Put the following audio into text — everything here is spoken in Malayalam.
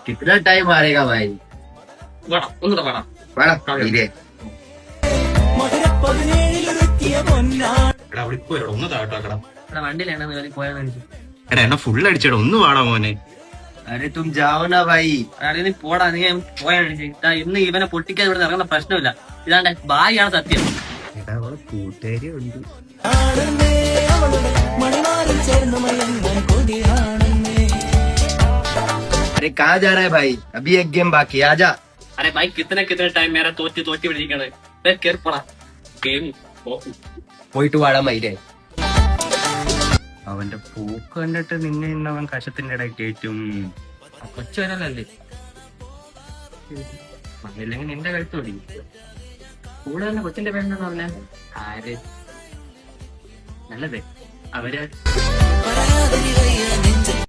कितना टाइम मारेगा भाई? ഒന്നുകൂടെ വേണം. बड़ा धीरे। എടാ അവിടെ ഇപ്പൊ ഒന്ന് താട്ടാക്കടാ. എടാ വണ്ടിയിലാണ് പോയാൽ എടാ എണ്ണ ഫുൾ അടിച്ചടാ, ഒന്ന് വാടാ മോനെ. अरे तुम जाओ ना भाई। നീ പോടാ, നീ പോയാ ഇന്ന് ഇവനെ പൊട്ടിക്കാൻ ഇവിടെ ഇറങ്ങുന്ന പ്രശ്നമില്ല. ഇതാണ്ട് ഭായിയാണ് സത്യം. എടാ അവളെ കൂട്ടുകാരി ഉണ്ട്. अरे कहाँ जा रहा है भाई? अभी एक गेम बाकी है, आजा। अरे भाई कितने कितने टाइम मेरा തോറ്റി വിളിക്കണേ. കേറിപ്പോടാ ഗെയിം. പോയിട്ട് വാടാ മയിലേ. അവന്റെ പൂക്ക് കണ്ടിട്ട് നിന്നെ ഇന്ന് അവൻ കശത്തിന്റെ ഇടയിൽ കയറ്റും. കൊച്ചു വരല്ലേ അല്ലെങ്കിൽ നിന്റെ കഴുത്തോടി. കൂടെ തന്നെ കൊച്ചിന്റെ പേരെന്ന് പറഞ്ഞ ആര്? നല്ലതേ അവര്